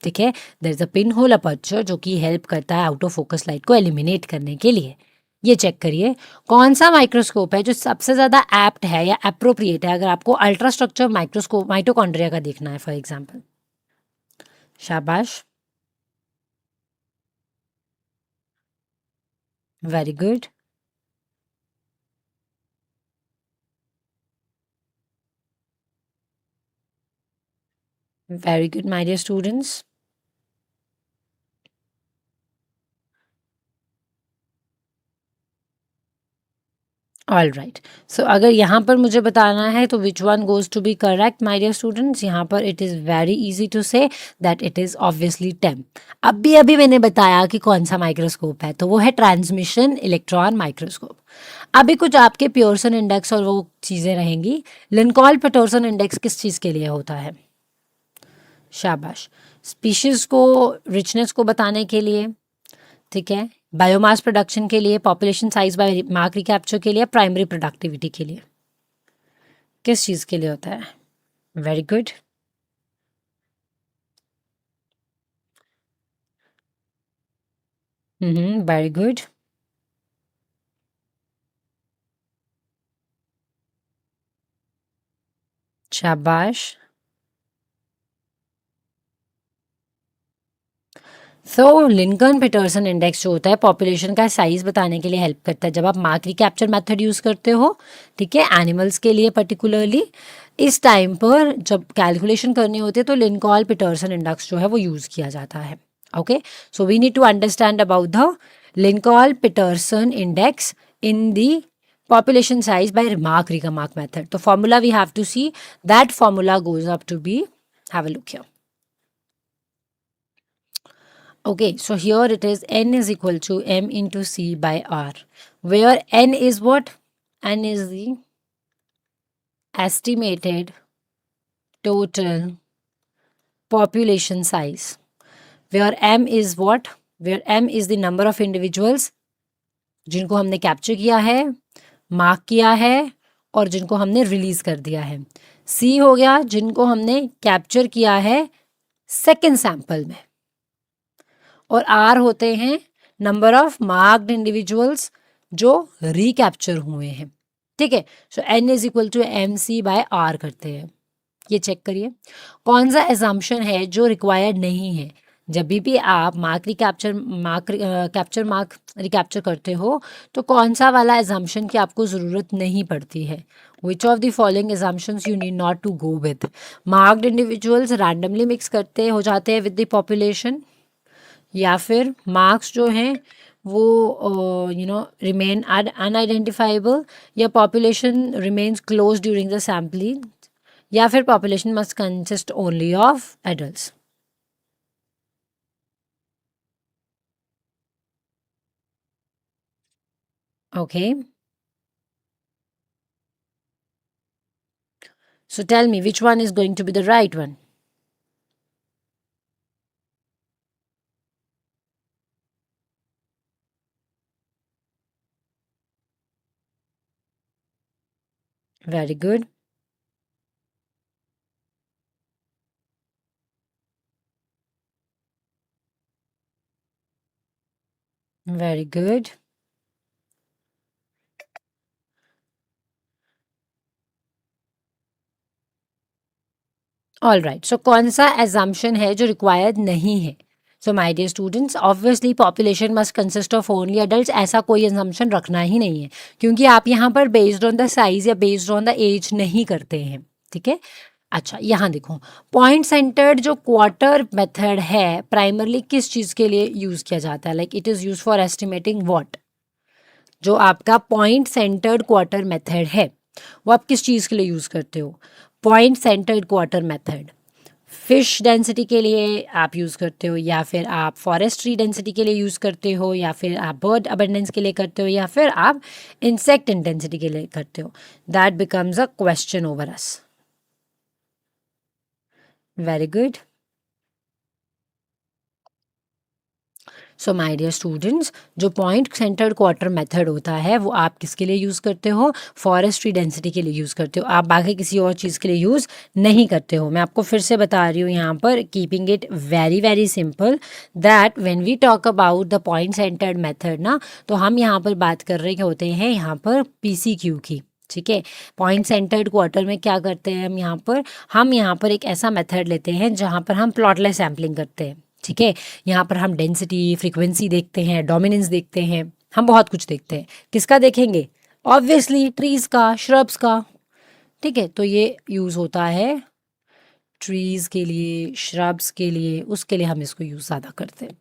ठीक है, there is a pinhole aperture जो कि हेल्प करता है आउट ऑफ फोकस लाइट को एलिमिनेट करने के लिए। ये चेक करिए कौन सा माइक्रोस्कोप है जो सबसे ज्यादा एप्ट है या अप्रोप्रिएट है अगर आपको अल्ट्रा स्ट्रक्चर माइक्रोस्कोप माइटोकॉन्ड्रिया का देखना है फॉर एग्जांपल। शाबाश, very good, very good my dear students. All right, so अगर यहाँ पर मुझे बताना है तो which one goes to be correct my dear students? यहाँ पर it is very easy to say that it is obviously TEM. अभी अभी मैंने बताया कि कौन सा माइक्रोस्कोप है, तो वो है ट्रांसमिशन इलेक्ट्रॉन माइक्रोस्कोप। अभी कुछ आपके पियर्सन इंडेक्स और वो चीज़ें रहेंगी। लिंकॉल पियर्सन इंडेक्स किस चीज़ के लिए होता है? शाबाश, स्पीशीज को रिचनेस को बताने के लिए, ठीक है, बायोमास प्रोडक्शन के लिए, population size bye mark recapture के लिए, प्राइमरी प्रोडक्टिविटी के लिए, किस चीज़ के लिए होता है? वेरी गुड, वेरी गुड, शाबाश। सो लिंकन पीटरसन इंडेक्स जो होता है पॉपुलेशन का साइज बताने के लिए हेल्प करता है जब आप मार्क रिकैप्चर मेथड यूज करते हो। ठीक है, एनिमल्स के लिए पर्टिकुलरली इस टाइम पर जब कैलकुलेशन करनी होती है तो लिंकॉल पीटरसन इंडेक्स जो है वो यूज किया जाता है। Okay, so we need to understand about the Lincoln Petersen index in the population size by Remark method. The formula we have to see, that formula goes up to be, have a look here. Okay, so here it is n is equal to m into c by r, where n is what? N is the estimated total population size, where m is what? Where m is the number of individuals जिनको हमने capture किया है, mark किया है और जिनको हमने release कर दिया है। सी हो गया जिनको हमने कैप्चर किया है सेकेंड सैंपल में, और आर होते हैं नंबर ऑफ मार्क्ड इंडिविजुअल्स जो रिकैप्चर हुए हैं। ठीक है, so N is equal to M C by R करते हैं। ये चेक करिए कौन सा एजम्पशन है जो रिक्वायर्ड नहीं है। जब भी आप मार्क रिकैप्चर मार्क रिकैप्चर करते हो तो कौन सा वाला एजम्पशन की आपको ज़रूरत नहीं पड़ती है? Which of the following assumptions you need not to go with? Marked individuals randomly mix करते हो जाते हैं विद द पॉपुलेशन, या फिर मार्क्स जो हैं वो रिमेन अनआइडेंटिफाइबल, या population remains close during the sampling, या फिर population must consist only of adults. Okay, so tell me which one is going to be the right one? Very good, very good, all right, so कौन सा assumption है जो required नहीं है? So my dear students, obviously population must consist of only adults, ऐसा कोई assumption रखना ही नहीं है, क्योंकि आप यहाँ पर बेस्ड ऑन द साइज या बेस्ड ऑन द एज नहीं करते हैं, ठीक है। अच्छा, यहाँ देखो, पॉइंट सेंटर्ड जो क्वार्टर मेथड है प्राइमरली किस चीज़ के लिए यूज़ किया जाता है? Like it is use for estimating what? जो आपका पॉइंट सेंटर्ड क्वार्टर मेथड है वो आप किस चीज़ के लिए यूज़ करते हो? Point centered quarter method fish density के लिए आप यूज़ करते हो, या फिर आप फॉरेस्ट्री डेंसिटी के लिए यूज़ करते हो, या फिर आप बर्ड अबंडेंस के लिए करते हो, या फिर आप इंसेक्ट इंटेंसिटी के लिए करते हो? That becomes a question over us. Very good. So my dear students, जो पॉइंट सेंटर्ड क्वार्टर मेथड होता है वो आप किसके लिए यूज़ करते हो? फॉरेस्ट्री डेंसिटी के लिए यूज़ करते हो, आप बाकी किसी और चीज़ के लिए यूज़ नहीं करते हो। मैं आपको फिर से बता रही हूँ यहाँ पर, keeping it very very simple, that when we talk about the point centered method ना, तो हम यहाँ पर बात कर रहे होते हैं यहाँ पर PCQ की, ठीक है। पॉइंट सेंटर्ड क्वार्टर में क्या करते हैं हम यहाँ पर एक ऐसा मेथड लेते हैं जहाँ पर हम प्लॉटलेस सैम्पलिंग करते हैं, ठीक है। यहाँ पर हम डेंसिटी, फ्रीक्वेंसी देखते हैं, डोमिनेंस देखते हैं, हम बहुत कुछ देखते हैं। किसका देखेंगे? ऑब्वियसली ट्रीज का, श्रब्स का, ठीक है। तो ये यूज़ होता है ट्रीज के लिए, श्रब्स के लिए, उसके लिए हम इसको यूज़ ज़्यादा करते हैं।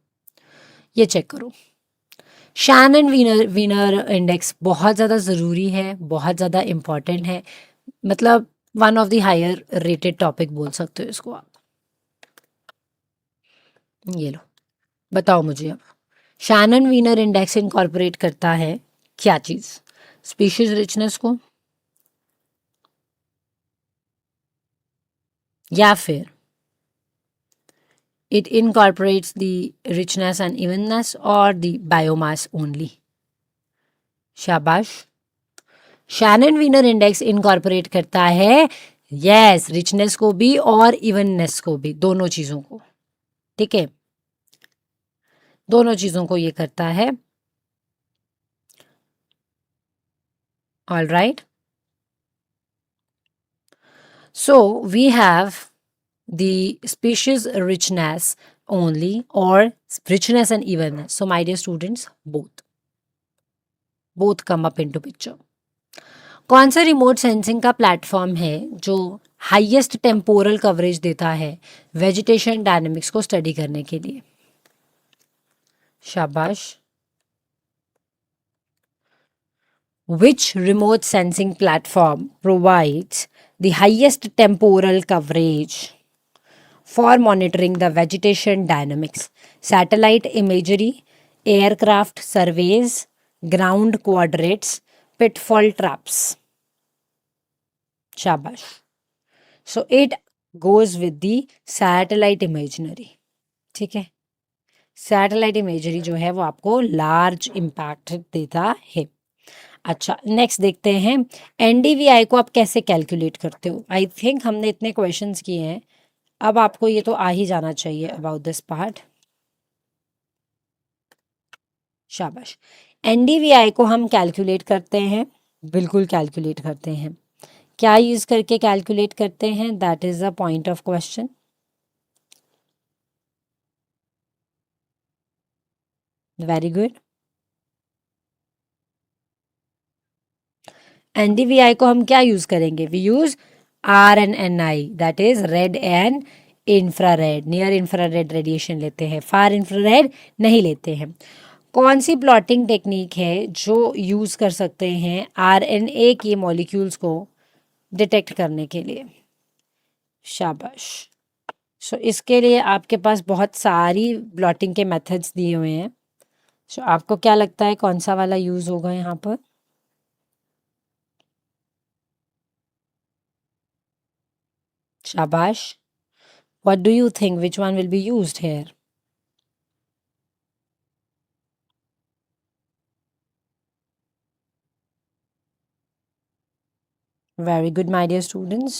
ये चेक करो, शैनन वीनर वीनर इंडेक्स बहुत ज़्यादा ज़रूरी है, बहुत ज़्यादा इम्पॉर्टेंट है, मतलब one of the higher rated topic बोल सकते हो इसको आप। ये लो, बताओ मुझे अब, शैनन वीनर इंडेक्स इनकॉर्पोरेट करता है क्या चीज़? स्पीशीज रिचनेस को, या फिर it incorporates the richness and evenness और द बायोमास ओनली? शाबाश। शैनन वीनर इंडेक्स इनकॉर्पोरेट करता है, यस, रिचनेस को भी और इवननेस को भी, दोनों चीज़ों को, ठीक है, दोनों चीज़ों को ये करता है। All right, so we have the species richness only or richness and evenness. So my dear students, both come up into picture. कौन सा रिमोट सेंसिंग का प्लेटफॉर्म है जो हाईएस्ट टेम्पोरल कवरेज देता है वेजिटेशन डायनेमिक्स को स्टडी करने के लिए? शाबाश। Which remote sensing platform provides the highest temporal coverage for monitoring the vegetation dynamics? Satellite imagery, aircraft surveys, ground coordinates, pitfall traps. Shabash. So it goes with the satellite imagery. ठीक है, satellite imagery जो है वो आपको large impact देता है। अच्छा, next देखते हैं, NDVI को आप कैसे कैलकुलेट करते हो? आई थिंक हमने इतने क्वेश्चंस किए हैं, अब आपको ये तो आ ही जाना चाहिए अबाउट दिस पार्ट। शाबाश। NDVI को हम कैलकुलेट करते हैं, बिल्कुल कैलकुलेट करते हैं। क्या यूज़ करके कैलकुलेट करते हैं? That is a point of question. Very good. NDVI को हम क्या यूज़ करेंगे? We use RNNI, that is red and infrared, near infrared radiation लेते हैं, फार इंफ्रारेड नहीं लेते हैं। कौन सी प्लॉटिंग टेक्निक है जो यूज़ कर सकते हैं RNA के मॉलिक्यूल्स को डिटेक्ट करने के लिए? शाबाश। सो इसके लिए आपके पास बहुत सारी प्लॉटिंग के मेथड्स दिए हुए हैं। सो आपको क्या लगता है कौन सा वाला यूज़ होगा यहाँ पर? शाबाश। What do you think which one will be used here? Very good, my dear students.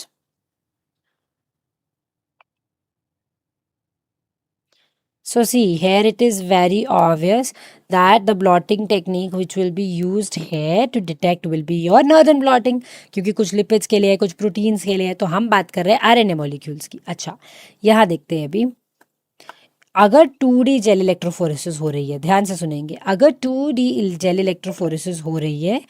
So see, here it is very obvious that the blotting technique which will be used here to detect will be your northern blotting, क्योंकि कुछ lipids के लिए है, कुछ proteins के लिए है, तो हम बात कर रहे हैं आरएनए मॉलिक्यूल्स की। अच्छा, यहाँ देखते हैं अभी। अगर 2D जेल इलेक्ट्रोफोरेसिस हो रही है, ध्यान से सुनेंगे, अगर 2D जेल इलेक्ट्रोफोरेसिस हो रही है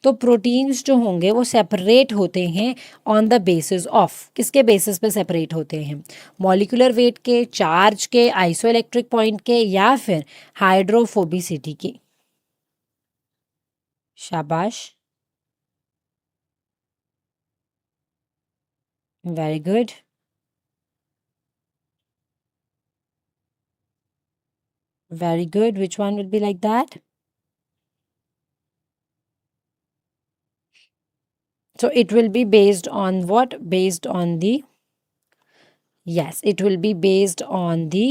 तो प्रोटीन्स जो होंगे वो सेपरेट होते हैं ऑन द बेसिस ऑफ, किसके बेसिस पे सेपरेट होते हैं? मॉलिक्यूलर वेट के, चार्ज के, आइसोइलेक्ट्रिक पॉइंट के, या फिर हाइड्रोफोबिसिटी के? शाबाश, very good, very good. Which one will be like that? So it will be based on what? Based on the, yes, it will be based on the,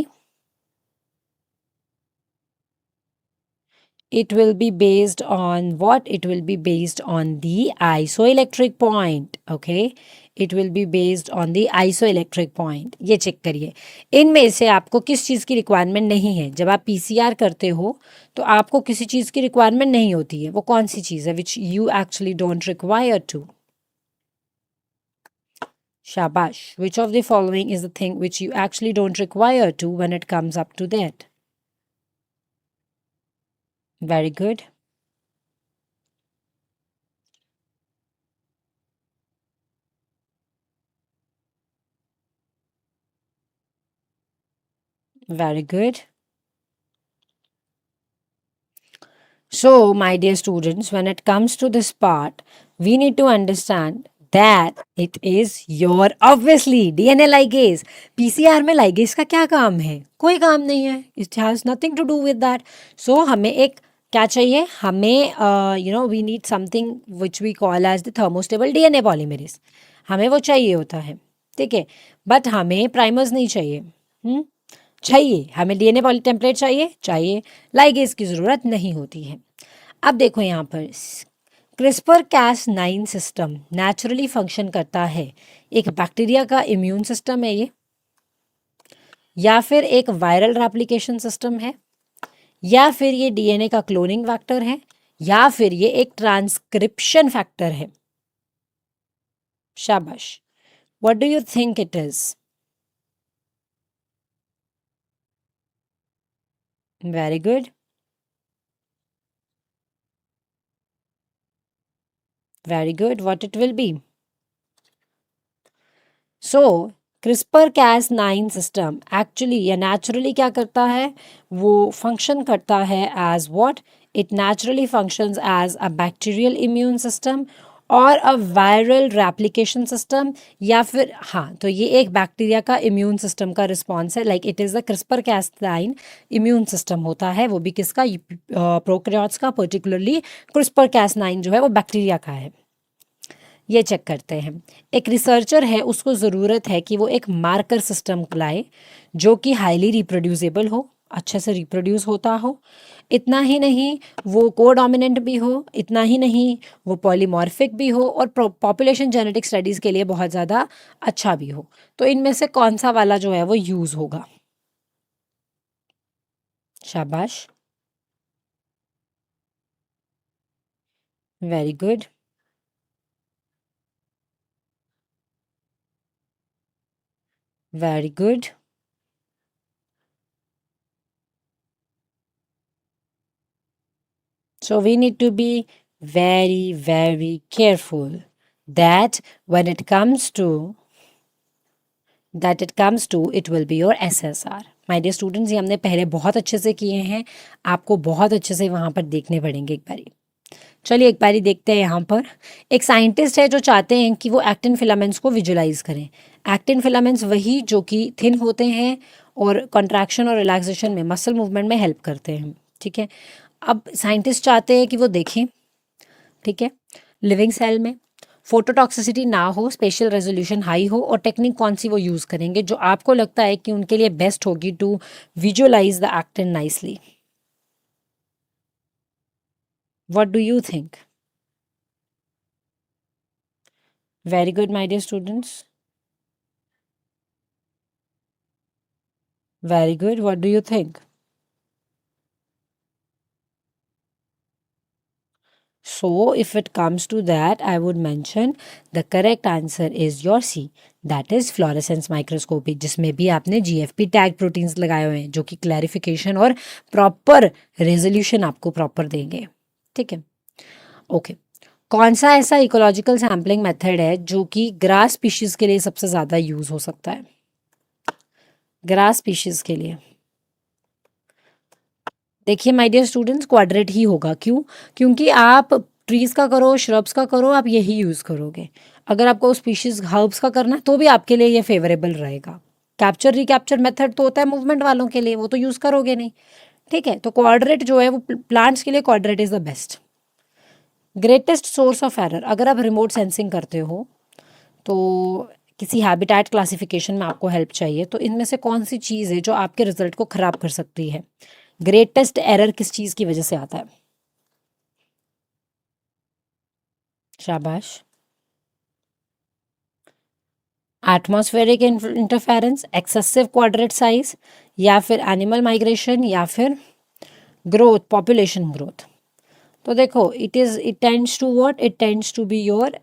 it will be based on what? It will be based on the isoelectric point. Okay, it will be based on the isoelectric point. ये check करिए, इनमें से आपको किस चीज़ की requirement नहीं है? जब आप पीसीआर करते हो तो आपको किसी चीज़ की रिक्वायरमेंट नहीं होती है, वो कौन सी चीज़ है which you actually don't require to? Shabash. Which of the following is the thing which you actually don't require to when it comes up to that? Very good. Very good. So, my dear students, when it comes to this part, we need to understand that it is your obviously DNA ligase. PCR में ligase का क्या काम है? कोई काम नहीं है. It has nothing to do with that. So हमें एक क्या चाहिए? हमें we need something which we call as the thermostable DNA polymerase. हमें वो चाहिए होता है, ठीक है, बट हमें प्राइमर्स नहीं चाहिए। चाहिए हमें डीएनए पॉली टेम्पलेट चाहिए लाइगेज की ज़रूरत नहीं होती है। अब देखो यहाँ पर CRISPR Cas9 system naturally function करता है, एक बैक्टीरिया का इम्यून सिस्टम है ये, या फिर एक वायरल रेप्लिकेशन सिस्टम है, या फिर ये डीएनए का क्लोनिंग फैक्टर है, या फिर ये एक ट्रांसक्रिप्शन फैक्टर है? शाबाश, what do you think it is? Very good, very good, what it will be? So CRISPR Cas9 system actually या नेचुरली क्या करता है? वो फंक्शन करता है as what? It naturally functions as a bacterial immune system और a viral replication system, या फिर हाँ, तो ये एक बैक्टीरिया का इम्यून सिस्टम का रिस्पॉन्स है, like it is the CRISPR Cas9 immune system होता है, वो भी किसका? प्रोकैरियोट्स का, पर्टिकुलरली क्रिस्पर Cas9 जो है वो बैक्टीरिया का है। ये चेक करते हैं। एक रिसर्चर है, उसको ज़रूरत है कि वो एक मार्कर सिस्टम लाए जो कि हाईली रिप्रोड्यूसेबल हो, अच्छे से रिप्रोड्यूस होता हो, इतना ही नहीं वो कोडोमिनेंट भी हो, इतना ही नहीं वो पॉलीमॉर्फिक भी हो, और पॉपुलेशन जेनेटिक स्टडीज़ के लिए बहुत ज़्यादा अच्छा भी हो। तो इनमें से कौन सा वाला जो है वो यूज़ होगा? शाबाश, very good, very good. So we need to be very, very careful that when it comes to it will be your SSR. My dear students, ये हमने पहले बहुत अच्छे से किए हैं, आपको बहुत अच्छे से वहाँ पर देखने पड़ेंगे एक बारी। चलिए एक बारी देखते हैं। यहाँ पर एक साइंटिस्ट है जो चाहते हैं कि वो एक्टिन फिलामेंट्स को विजुलाइज करें। एक्टिन फिलामेंट्स वही जो कि थिन होते हैं और कॉन्ट्रैक्शन और रिलैक्सेशन में, मसल मूवमेंट में हेल्प करते हैं, ठीक है। अब साइंटिस्ट चाहते हैं कि वो देखें, ठीक है, लिविंग सेल में फोटोटॉक्सिसिटी ना हो, स्पेशल रेजोल्यूशन हाई हो, और टेक्निक कौन सी वो यूज़ करेंगे जो आपको लगता है कि उनके लिए बेस्ट होगी to visualize the actin nicely? What do you think? Very good my dear students. Very good. What do you think? So, if it comes to that, I would mention the correct answer is your C. That is fluorescence microscopy, जिसमें भी आपने GFP tag proteins लगाए हुए हैं जो कि clarification और proper resolution आपको प्रॉपर देंगे। ठीक है, ओके। कौन सा ऐसा इकोलॉजिकल सैम्पलिंग मेथड है जो कि ग्रास स्पीशीज के लिए सबसे ज़्यादा यूज हो सकता है? ग्रास स्पीशीज के लिए देखिए माय डियर स्टूडेंट्स, क्वाड्रेट ही होगा। क्यों? क्योंकि आप ट्रीज का करो, श्रब्स का करो, आप यही यूज करोगे। अगर आपको स्पीशीज हर्ब्स का करना है तो भी आपके लिए ये फेवरेबल रहेगा। कैप्चर रिकैप्चर मेथड तो होता है मूवमेंट वालों के लिए, वो तो यूज करोगे नहीं। ठीक है, तो क्वाड्रेट जो है वो प्लांट्स के लिए quadrat is the best. Greatest source of error, अगर आप रिमोट सेंसिंग करते हो तो किसी हैबिटेट क्लासिफिकेशन में आपको हेल्प चाहिए, तो इनमें से कौन सी चीज़ है जो आपके रिजल्ट को खराब कर सकती है? ग्रेटेस्ट एरर किस चीज़ की वजह से आता है? शाबाश। Atmospheric interference, excessive quadrat size, या फिर एनिमल माइग्रेशन, या फिर ग्रोथ, पॉपुलेशन ग्रोथ। तो देखो, it tends to what? It tends to be your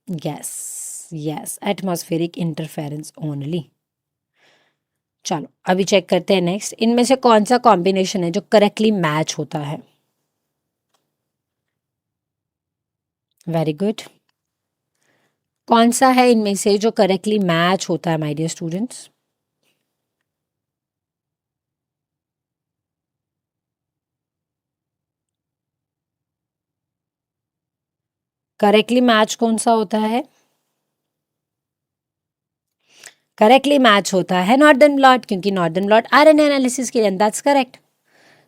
yes, yes, atmospheric interference only. चलो अभी चेक करते हैं नेक्स्ट, इनमें से कौन सा कॉम्बिनेशन है जो करेक्टली मैच होता है? Very good. कौन सा है इनमें से जो करेक्टली मैच होता है my dear students? Correctly match कौन सा होता है? करेक्टली मैच होता है नॉर्दर्न ब्लॉट, क्योंकि नॉर्दर्न ब्लॉट आरएनए एनालिसिस के लिए, दैट्स करेक्ट।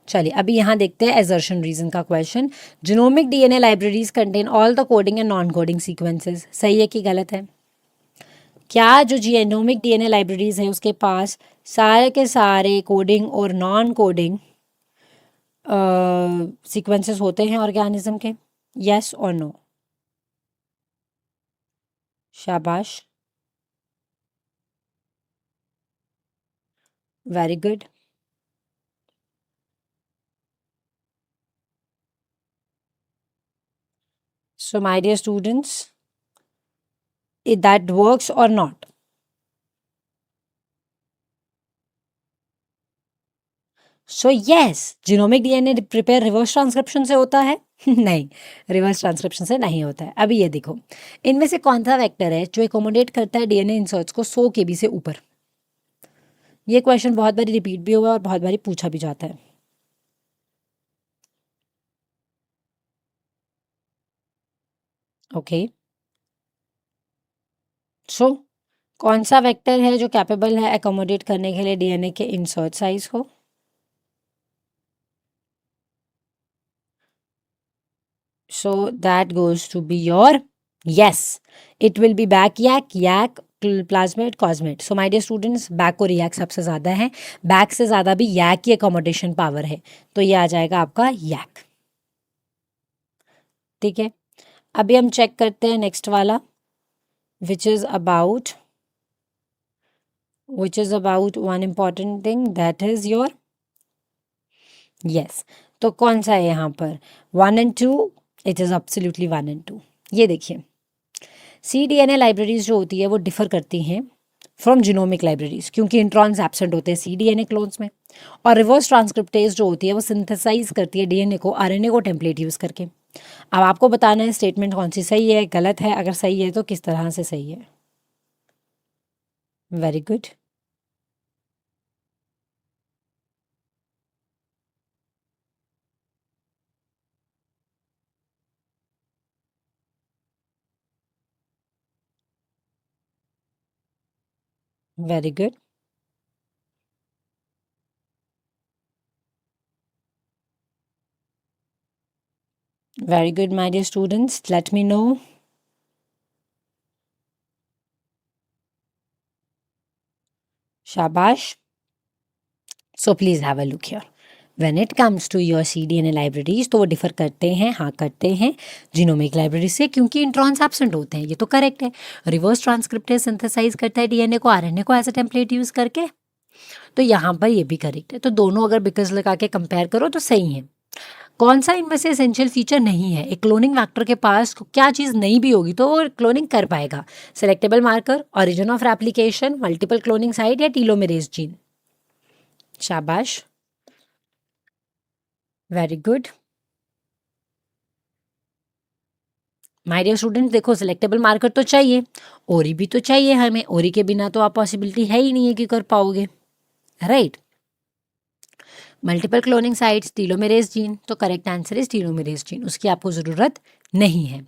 चलिए अभी यहाँ देखते हैं एजर्शन रीजन का question. Genomic DNA libraries contain all the coding and non coding sequences, सही है कि गलत है? क्या जो जीनोमिक डीएनए लाइब्रेरीज है उसके पास सारे के सारे कोडिंग और नॉन कोडिंग सीक्वेंसेस होते हैं ऑर्गेनिज्म के? यस और नो? शाबाश, very good. So, my dear students, that works or not? So, yes, genomic DNA prepare reverse transcription से होता है? नहीं, रिवर्स ट्रांसक्रिप्शन से नहीं होता है। अभी ये देखो, इनमें से कौन सा वेक्टर है जो एकोमोडेट करता है डीएनए इंसर्ट्स को 100 केबी से ऊपर? ये क्वेश्चन बहुत बारी रिपीट भी हुआ और बहुत बारी पूछा भी जाता है। ओके, सो कौन सा वेक्टर है जो कैपेबल है एकोमोडेट करने के लिए डीएनए के इंसर्ट साइज को? So that goes to be your yes. It will be back yak, yak, plasmid, cosmid. So my dear students, back और yak सबसे ज़्यादा है, बैक से ज़्यादा भी yak की अकोमोडेशन पावर है, तो ये आ जाएगा आपका yak। ठीक है, अभी हम चेक करते हैं नेक्स्ट वाला, which is about one important thing, that is your yes. तो कौन सा है यहाँ पर? 1 and 2? It is absolutely 1 and 2। ये देखिए, cDNA लाइब्रेरीज जो होती है वो डिफर करती हैं फ्रॉम जीनोमिक लाइब्रेरीज, क्योंकि इंट्रॉन्स एब्सेंट होते हैं cDNA क्लोन्स में, और रिवर्स ट्रांसक्रिप्टेज जो होती है वो सिंथेसाइज करती है डीएनए को आरएनए को टेम्पलेट यूज़ करके। अब आपको बताना है स्टेटमेंट कौन सी सही है, गलत है, अगर सही है तो किस तरह से सही है। Very good, very good, very good my dear students, let me know. शाबाश। So please have a look here, when it comes to your cDNA libraries तो वो डिफर करते हैं, हाँ करते हैं जीनोमिक लाइब्रेरी से, क्योंकि इंट्रॉन्स एब्सेंट होते हैं, ये तो करेक्ट है। रिवर्स ट्रांसक्रिप्टेज सिंथेसाइज करता है डीएनए को आरएनए को एज अ टेम्पलेट यूज़ करके, तो यहाँ पर ये भी करेक्ट है। तो दोनों अगर बिकॉज लगा के कंपेयर करो तो सही है। कौन सा इनमें से एसेंशियल फीचर नहीं है? एक क्लोनिंग फैक्टर के पास क्या चीज़ नहीं भी होगी तो वो क्लोनिंग कर पाएगा? Selectable marker, origin of replication, multiple cloning site या टीलोमेरेज जीन? शाबाश, very good. My dear student, देखो सिलेक्टेबल मार्कर तो चाहिए, ओरी भी तो चाहिए हमें, ओरी के बिना तो आप पॉसिबिलिटी है ही नहीं है कि कर पाओगे, right. Multiple cloning sites, telomerase gene, तो correct answer is telomerase gene, उसकी आपको ज़रूरत नहीं है।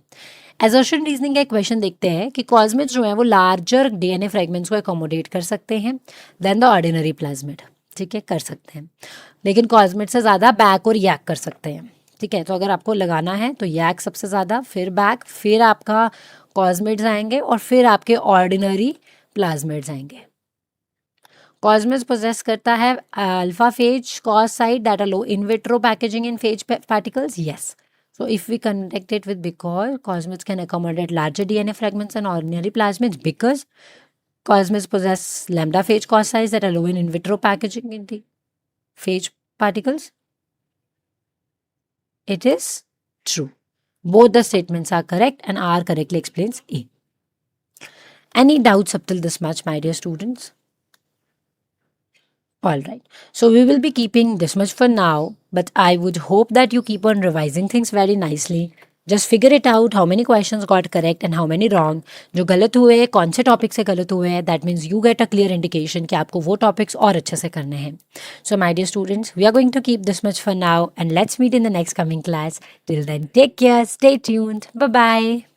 एजर्शन रीजनिंग का एक क्वेश्चन देखते हैं कि कॉस्मेट्स जो है वो लार्जर डीएनए फ्रेगमेंट्स को अकोमोडेट कर सकते हैं देन द ऑर्डिनरी प्लाज्मिड, ठीक है, कर सकते हैं, लेकिन कॉस्मेट से ज़्यादा बैक और यैक कर सकते हैं, ठीक है। तो अगर आपको लगाना है तो यैक सबसे ज़्यादा, फिर बैक, फिर आपका कॉस्मेट्स आएंगे और फिर आपके ऑर्डिनरी प्लाज्मिड्स आएंगे। कॉस्मेट्स पोजेस करता है alpha phage cos site that allow in vitro packaging in phage particles, yes. So if we connect it with because cosmids can accommodate larger DNA fragments than ordinary plasmids because cosmids possess lambda phage cos size that allow in vitro packaging in the phage particles. It is true. Both the statements are correct and R correctly explains A. Any doubts up till this much, my dear students? Alright, so we will be keeping this much for now, but I would hope that you keep on revising things very nicely. Just figure it out how many questions got correct and how many wrong. जो गलत हुए कौन से topic से गलत हुए हैं, that means you get a clear indication कि आपको वो टॉपिक्स और अच्छे से करने हैं. So my dear students, we are going to keep this much for now and let's meet in the next coming class. Till then, take care, stay tuned, bye bye.